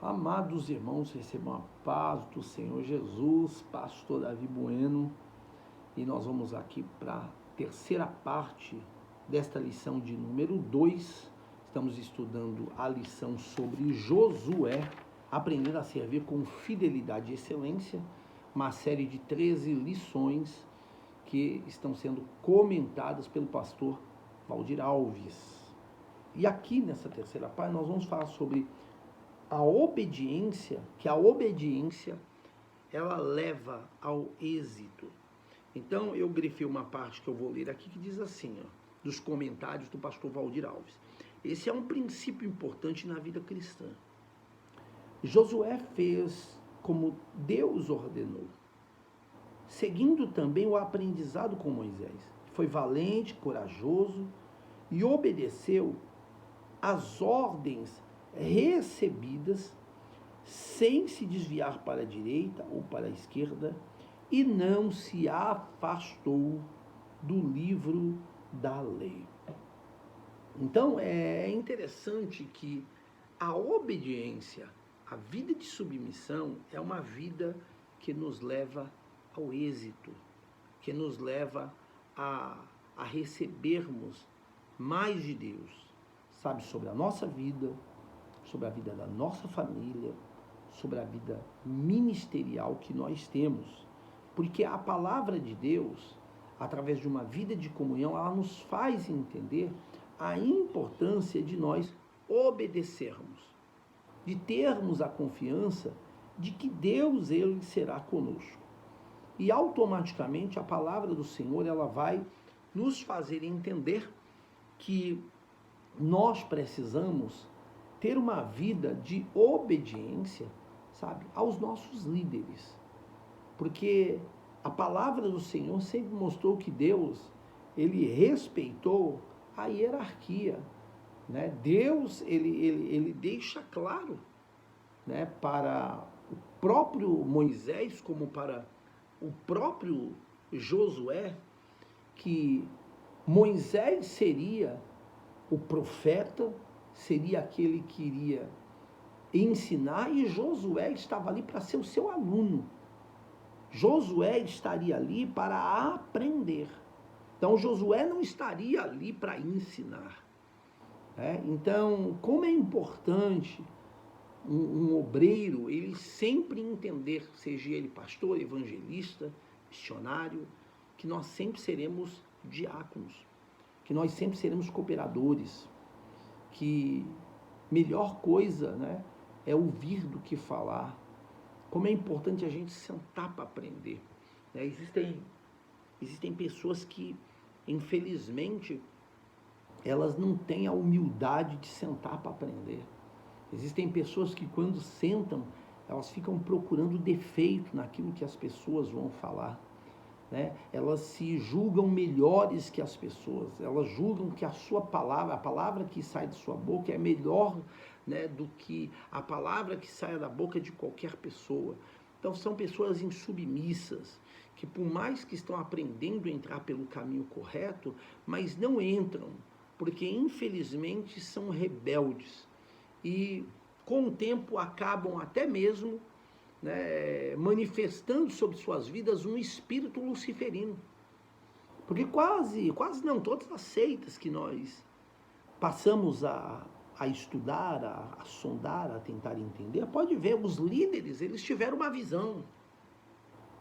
Amados irmãos, recebam a paz do Senhor Jesus, pastor Davi Bueno, e nós vamos aqui para a terceira parte desta lição de número 2. Estamos estudando a lição sobre Josué, aprendendo a servir com fidelidade e excelência, uma série de 13 lições que estão sendo comentadas pelo pastor Valdir Alves. E aqui nessa terceira parte nós vamos falar sobre a obediência, que a obediência ela leva ao êxito. Então eu grifei uma parte que eu vou ler aqui que diz assim, dos comentários do pastor Valdir Alves. Esse é um princípio importante na vida cristã. Josué fez como Deus ordenou, seguindo também o aprendizado com Moisés. Foi valente, corajoso e obedeceu às ordens recebidas sem se desviar para a direita ou para a esquerda e não se afastou do livro da lei. Então é interessante que a obediência, a vida de submissão é uma vida que nos leva ao êxito, que nos leva a recebermos mais de Deus, sabe, sobre a nossa vida, sobre a vida da nossa família, sobre a vida ministerial que nós temos. Porque a palavra de Deus, através de uma vida de comunhão, ela nos faz entender a importância de nós obedecermos, de termos a confiança de que Deus, Ele será conosco. E automaticamente a palavra do Senhor, ela vai nos fazer entender que nós precisamos ter uma vida de obediência, sabe, aos nossos líderes. Porque a palavra do Senhor sempre mostrou que Deus, ele respeitou a hierarquia, né? Deus, ele deixa claro, né, para o próprio Moisés, como para o próprio Josué, que Moisés seria o profeta, seria aquele que iria ensinar, e Josué estava ali para ser o seu aluno. Josué estaria ali para aprender. Então Josué não estaria ali para ensinar. Então, como é importante um obreiro, ele sempre entender, seja ele pastor, evangelista, missionário, que nós sempre seremos diáconos, que nós sempre seremos cooperadores, que melhor coisa, né, é ouvir do que falar. Como é importante a gente sentar para aprender. Né? Existem pessoas que, infelizmente, elas não têm a humildade de sentar para aprender. Existem pessoas que, quando sentam, elas ficam procurando defeito naquilo que as pessoas vão falar. Né? Elas se julgam melhores que as pessoas, elas julgam que a sua palavra, a palavra que sai de sua boca é melhor, né, do que a palavra que sai da boca de qualquer pessoa. Então são pessoas insubmissas, que por mais que estão aprendendo a entrar pelo caminho correto, mas não entram, porque infelizmente são rebeldes e com o tempo acabam até mesmo, né, manifestando sobre suas vidas um espírito luciferino. Porque quase não, todas as seitas que nós passamos a estudar, a sondar, a tentar entender, pode ver, os líderes, eles tiveram uma visão,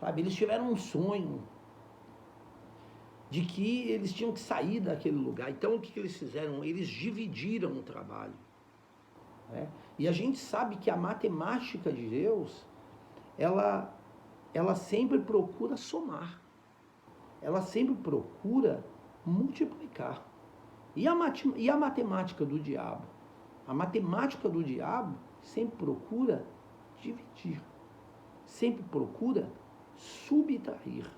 sabe? Eles tiveram um sonho de que eles tinham que sair daquele lugar. Então o que eles fizeram? Eles dividiram o trabalho. Né? E a gente sabe que a matemática de Deus, ela sempre procura somar, ela sempre procura multiplicar. E a matemática do diabo? A matemática do diabo sempre procura dividir, sempre procura subtrair.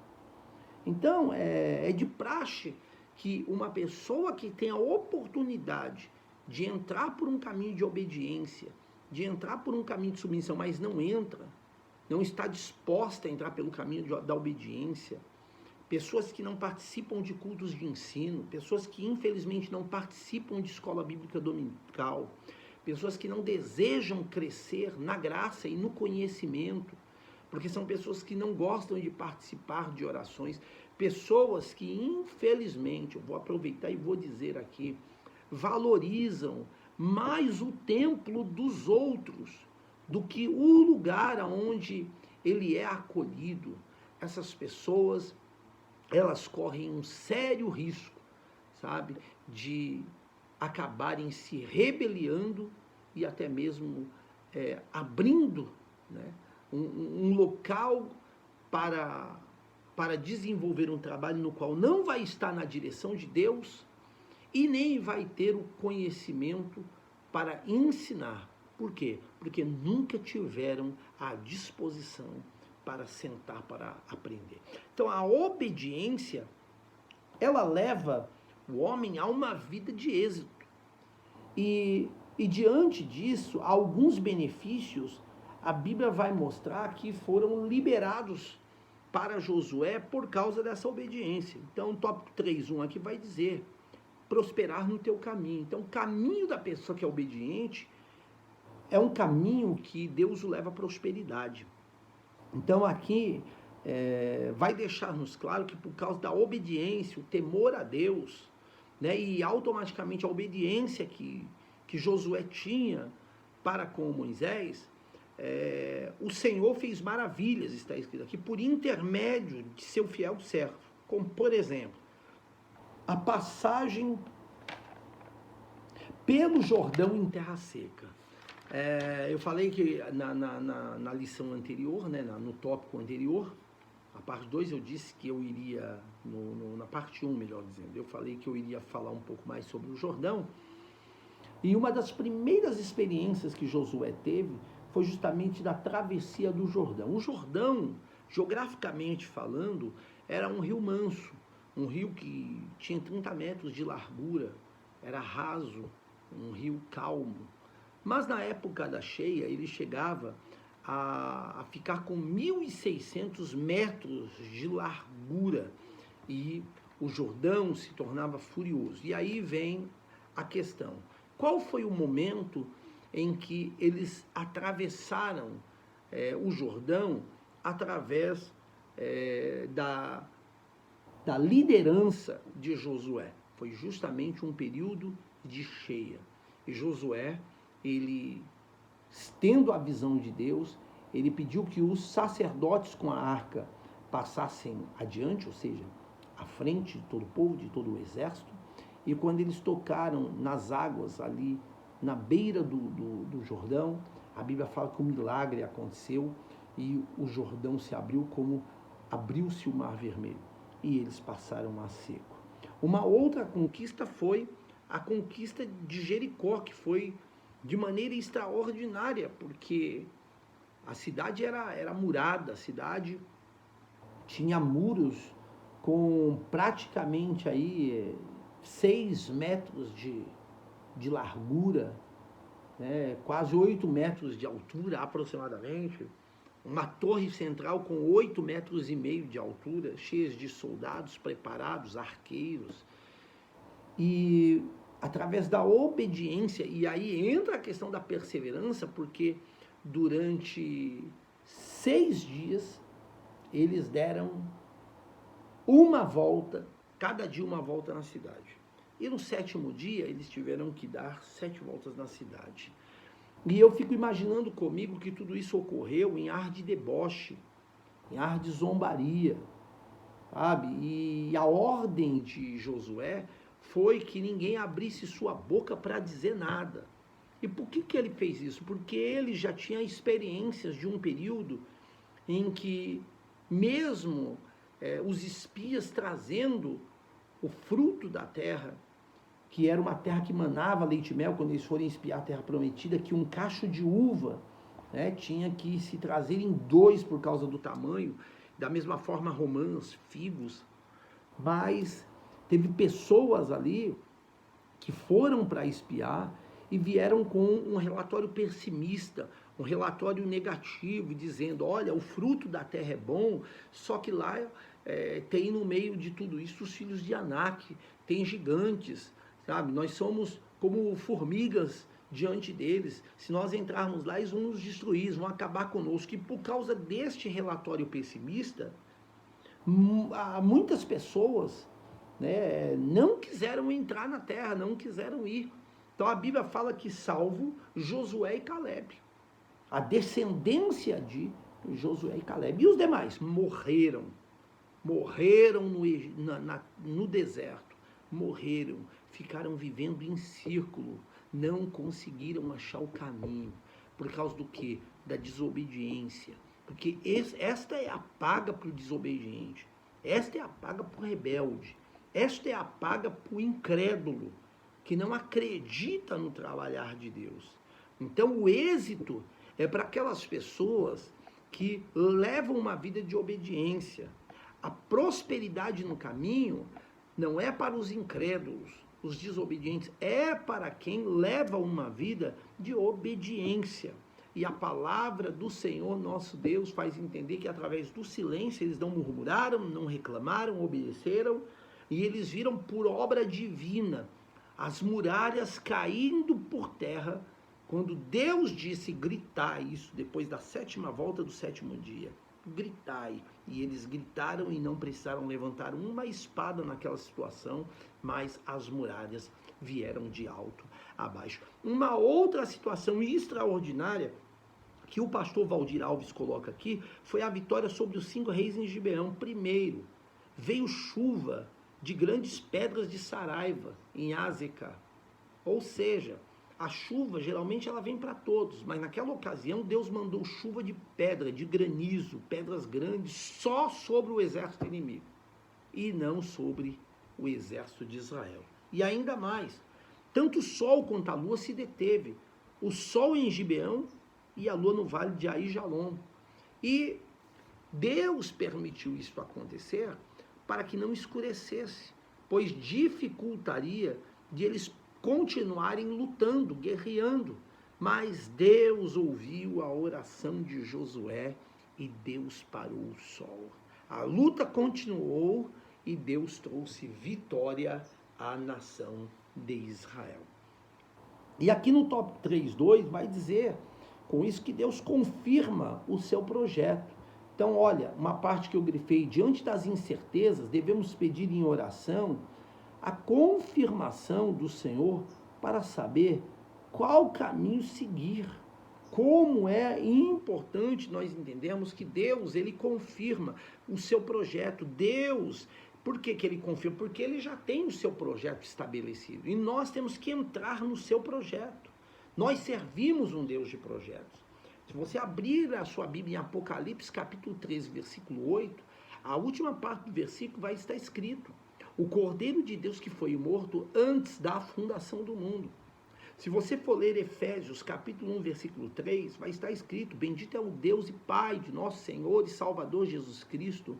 Então, é de praxe que uma pessoa que tem a oportunidade de entrar por um caminho de obediência, de entrar por um caminho de submissão, mas não entra, não está disposta a entrar pelo caminho da obediência, pessoas que não participam de cultos de ensino, pessoas que infelizmente não participam de escola bíblica dominical, pessoas que não desejam crescer na graça e no conhecimento, porque são pessoas que não gostam de participar de orações, pessoas que, infelizmente, eu vou aproveitar e vou dizer aqui, valorizam mais o templo dos outros do que o lugar onde ele é acolhido. Essas pessoas, elas correm um sério risco, sabe, de acabarem se rebeliando e até mesmo abrindo, né, um local para desenvolver um trabalho no qual não vai estar na direção de Deus e nem vai ter o conhecimento para ensinar. Por quê? Porque nunca tiveram a disposição para sentar para aprender. Então a obediência, ela leva o homem a uma vida de êxito. E diante disso, alguns benefícios a Bíblia vai mostrar que foram liberados para Josué por causa dessa obediência. Então o tópico 3.1 aqui vai dizer: prosperar no teu caminho. Então o caminho da pessoa que é obediente é um caminho que Deus o leva à prosperidade. Então aqui vai deixar-nos claro que por causa da obediência, o temor a Deus, né, e automaticamente a obediência que Josué tinha para com Moisés, o Senhor fez maravilhas, está escrito aqui, por intermédio de seu fiel servo. Como, por exemplo, a passagem pelo Jordão em terra seca. Eu falei que na lição anterior, né, no tópico anterior, a parte 2 eu disse que eu iria, na parte 1, melhor dizendo, eu falei que eu iria falar um pouco mais sobre o Jordão. E uma das primeiras experiências que Josué teve foi justamente da travessia do Jordão. O Jordão, geograficamente falando, era um rio manso, um rio que tinha 30 metros de largura, era raso, um rio calmo. Mas na época da cheia, ele chegava a ficar com 1.600 metros de largura e o Jordão se tornava furioso. E aí vem a questão: qual foi o momento em que eles atravessaram o Jordão através da liderança de Josué? Foi justamente um período de cheia. E Josué, ele, tendo a visão de Deus, ele pediu que os sacerdotes com a arca passassem adiante, ou seja, à frente de todo o povo, de todo o exército, e quando eles tocaram nas águas ali, na beira do Jordão, a Bíblia fala que um milagre aconteceu e o Jordão se abriu como abriu-se o Mar Vermelho, e eles passaram a seco. Uma outra conquista foi a conquista de Jericó, que foi de maneira extraordinária, porque a cidade era murada, a cidade tinha muros com praticamente aí 6 metros de largura, né, quase 8 metros de altura aproximadamente, uma torre central com 8,5 metros de altura, cheias de soldados preparados, arqueiros, e através da obediência, e aí entra a questão da perseverança, porque durante 6 dias eles deram uma volta, cada dia uma volta na cidade. E no 7º dia eles tiveram que dar 7 voltas na cidade. E eu fico imaginando comigo que tudo isso ocorreu em ar de deboche, em ar de zombaria, sabe? E a ordem de Josué foi que ninguém abrisse sua boca para dizer nada. E por que ele fez isso? Porque ele já tinha experiências de um período em que mesmo os espias trazendo o fruto da terra, que era uma terra que manava leite e mel, quando eles forem espiar a terra prometida, que um cacho de uva, né, tinha que se trazer em 2 por causa do tamanho, da mesma forma romãs, figos, mas teve pessoas ali que foram para espiar e vieram com um relatório pessimista, um relatório negativo, dizendo: olha, o fruto da terra é bom, só que lá tem no meio de tudo isso os filhos de Anak, tem gigantes, sabe? Nós somos como formigas diante deles. Se nós entrarmos lá, eles vão nos destruir, eles vão acabar conosco. E por causa deste relatório pessimista, muitas pessoas, né, não quiseram entrar na terra, não quiseram ir. Então a Bíblia fala que salvo Josué e Caleb, a descendência de Josué e Caleb. E os demais morreram no deserto, morreram, ficaram vivendo em círculo, não conseguiram achar o caminho. Por causa do quê? Da desobediência. Porque esta é a paga para o desobediente, esta é a paga para o rebelde, esta é a paga para o incrédulo, que não acredita no trabalhar de Deus. Então o êxito é para aquelas pessoas que levam uma vida de obediência. A prosperidade no caminho não é para os incrédulos, os desobedientes, é para quem leva uma vida de obediência. E a palavra do Senhor nosso Deus faz entender que através do silêncio eles não murmuraram, não reclamaram, obedeceram, e eles viram por obra divina as muralhas caindo por terra, quando Deus disse gritar isso, depois da 7ª volta do 7º dia. Gritai. E eles gritaram e não precisaram levantar uma espada naquela situação, mas as muralhas vieram de alto a baixo. Uma outra situação extraordinária que o pastor Valdir Alves coloca aqui foi a vitória sobre os 5 reis em Gibeão. Primeiro, veio chuva de grandes pedras de Saraiva, em Ázeca. Ou seja, a chuva geralmente ela vem para todos, mas naquela ocasião Deus mandou chuva de pedra, de granizo, pedras grandes, só sobre o exército inimigo e não sobre o exército de Israel. E ainda mais, tanto o sol quanto a lua se deteve, o sol em Gibeão e a lua no vale de Aijalon. E Deus permitiu isso acontecer para que não escurecesse, pois dificultaria de eles continuarem lutando, guerreando. Mas Deus ouviu a oração de Josué e Deus parou o sol. A luta continuou e Deus trouxe vitória à nação de Israel. E aqui no top 3.2 vai dizer, com isso, que Deus confirma o seu projeto. Então, olha, uma parte que eu grifei: diante das incertezas, devemos pedir em oração a confirmação do Senhor para saber qual caminho seguir. Como é importante nós entendermos que Deus, ele confirma o seu projeto. Deus, por que ele confirma? Porque ele já tem o seu projeto estabelecido. E nós temos que entrar no seu projeto. Nós servimos um Deus de projetos. Se você abrir a sua Bíblia em Apocalipse, capítulo 13, versículo 8, a última parte do versículo vai estar escrito: o Cordeiro de Deus que foi morto antes da fundação do mundo. Se você for ler Efésios, capítulo 1, versículo 3, vai estar escrito: bendito é o Deus e Pai de nosso Senhor e Salvador Jesus Cristo,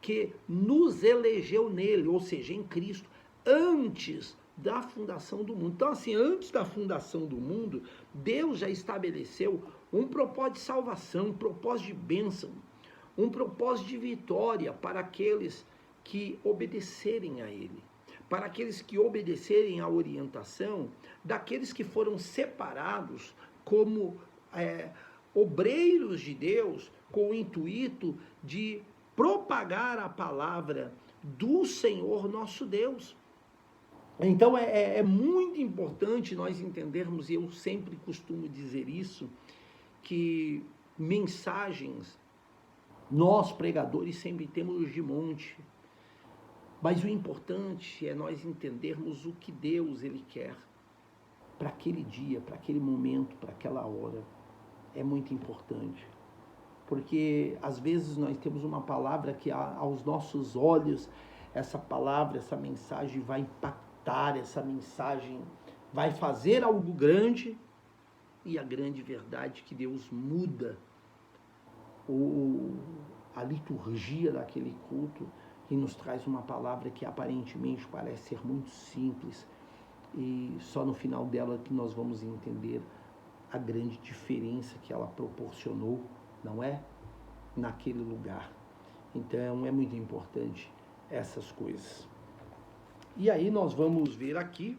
que nos elegeu nele, ou seja, em Cristo, antes da fundação do mundo. Então, assim, antes da fundação do mundo, Deus já estabeleceu um propósito de salvação, um propósito de bênção, um propósito de vitória para aqueles que obedecerem a Ele, para aqueles que obedecerem à orientação daqueles que foram separados como obreiros de Deus, com o intuito de propagar a palavra do Senhor nosso Deus. Então é muito importante nós entendermos, e eu sempre costumo dizer isso, que mensagens, nós pregadores sempre temos de monte, mas o importante é nós entendermos o que Deus ele quer para aquele dia, para aquele momento, para aquela hora. É muito importante, porque às vezes nós temos uma palavra que aos nossos olhos, essa palavra, essa mensagem vai impactar, essa mensagem vai fazer algo grande, e a grande verdade é que Deus muda a liturgia daquele culto e nos traz uma palavra que aparentemente parece ser muito simples, e só no final dela que nós vamos entender a grande diferença que ela proporcionou, não é? Naquele lugar. Então é muito importante essas coisas. E aí nós vamos ver aqui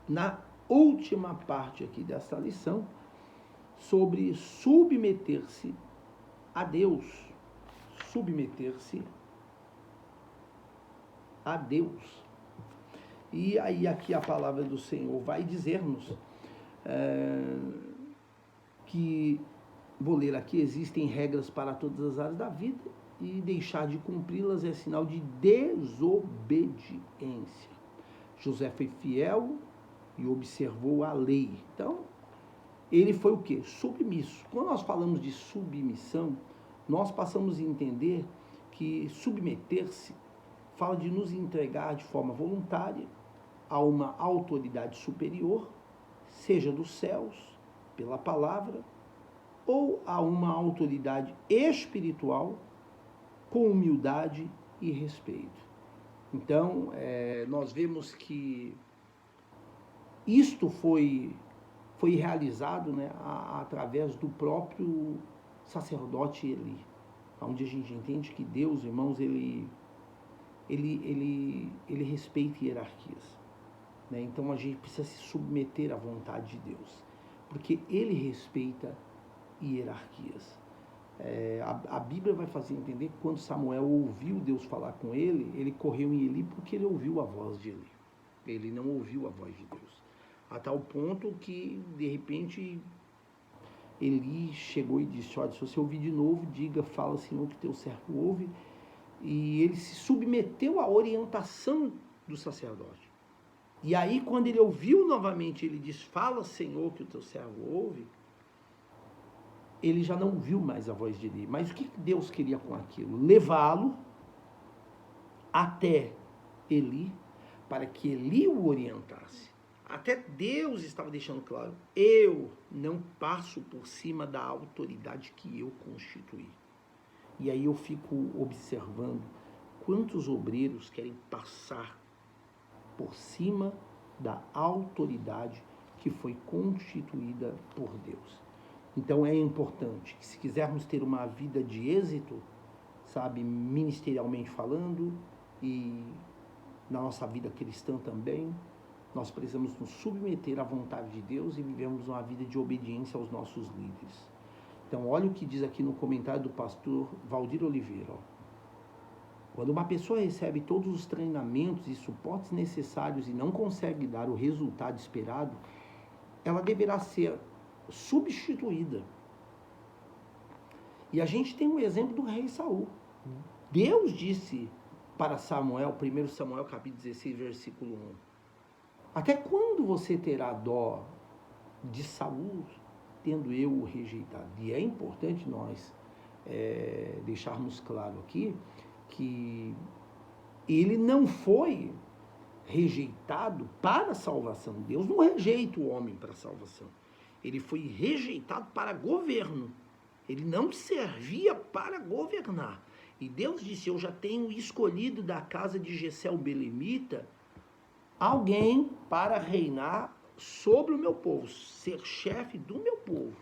na última parte aqui dessa lição, sobre submeter-se a Deus. Submeter-se a Deus. E aí aqui a palavra do Senhor vai dizer-nos que, vou ler aqui, existem regras para todas as áreas da vida e deixar de cumpri-las é sinal de desobediência. José foi fiel e observou a lei. Então, ele foi o quê? Submisso. Quando nós falamos de submissão, nós passamos a entender que submeter-se fala de nos entregar de forma voluntária a uma autoridade superior, seja dos céus, pela palavra, ou a uma autoridade espiritual, com humildade e respeito. Então, nós vemos que isto foi realizado, né, através do próprio sacerdote Eli, onde a gente entende que Deus, irmãos, ele respeita hierarquias, né? Então a gente precisa se submeter à vontade de Deus, porque ele respeita hierarquias. A Bíblia vai fazer entender que quando Samuel ouviu Deus falar com ele, ele correu em Eli porque ele ouviu a voz de Eli. Ele não ouviu a voz de Deus. A tal ponto que, de repente, Eli chegou e disse: olha, se você ouvir de novo, diga, fala, Senhor, que teu servo ouve. E ele se submeteu à orientação do sacerdote. E aí, quando ele ouviu novamente, ele diz: fala, Senhor, que o teu servo ouve. Ele já não ouviu mais a voz de Eli. Mas o que Deus queria com aquilo? Levá-lo até Eli, para que Eli o orientasse. Até Deus estava deixando claro: eu não passo por cima da autoridade que eu constituí. E aí eu fico observando quantos obreiros querem passar por cima da autoridade que foi constituída por Deus. Então é importante que, se quisermos ter uma vida de êxito, sabe, ministerialmente falando, e na nossa vida cristã também, nós precisamos nos submeter à vontade de Deus e vivermos uma vida de obediência aos nossos líderes. Então, olha o que diz aqui no comentário do pastor Valdir Oliveira. Quando uma pessoa recebe todos os treinamentos e suportes necessários e não consegue dar o resultado esperado, ela deverá ser substituída. E a gente tem um exemplo do rei Saul. Deus disse para Samuel, 1 Samuel capítulo 16, versículo 1, até quando você terá dó de Saul, tendo eu o rejeitado? E é importante nós deixarmos claro aqui que ele não foi rejeitado para a salvação. Deus não rejeita o homem para a salvação. Ele foi rejeitado para governo. Ele não servia para governar. E Deus disse: eu já tenho escolhido da casa de Jessé o belemita alguém para reinar sobre o meu povo, ser chefe do meu povo.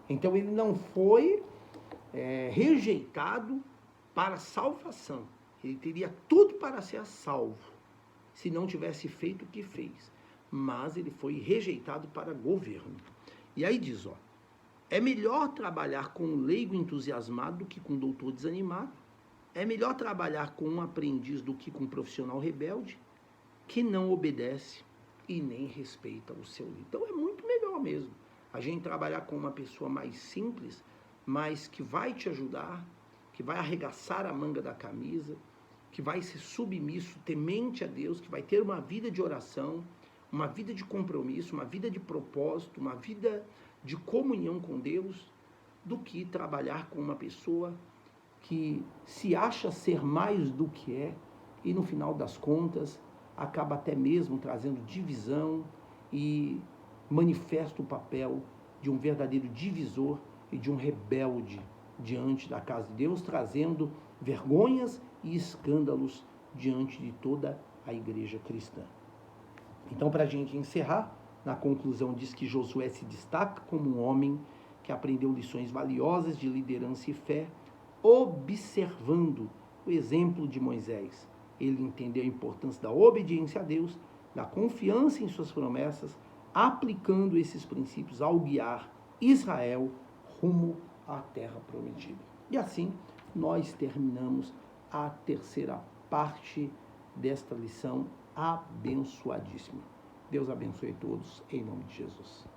Então ele não foi rejeitado para salvação. Ele teria tudo para ser salvo, se não tivesse feito o que fez. Mas ele foi rejeitado para governo. E aí diz, ó, é melhor trabalhar com um leigo entusiasmado do que com um doutor desanimado. É melhor trabalhar com um aprendiz do que com um profissional rebelde, que não obedece e nem respeita o seu líder. Então é muito melhor mesmo a gente trabalhar com uma pessoa mais simples, mas que vai te ajudar, que vai arregaçar a manga da camisa, que vai ser submisso, temente a Deus, que vai ter uma vida de oração, uma vida de compromisso, uma vida de propósito, uma vida de comunhão com Deus, do que trabalhar com uma pessoa que se acha ser mais do que é e, no final das contas, acaba até mesmo trazendo divisão e manifesta o papel de um verdadeiro divisor e de um rebelde diante da casa de Deus, trazendo vergonhas e escândalos diante de toda a igreja cristã. Então, para a gente encerrar, na conclusão diz que Josué se destaca como um homem que aprendeu lições valiosas de liderança e fé, observando o exemplo de Moisés, ele entendeu a importância da obediência a Deus, da confiança em suas promessas, aplicando esses princípios ao guiar Israel rumo à terra prometida. E assim nós terminamos a terceira parte desta lição abençoadíssima. Deus abençoe todos, em nome de Jesus.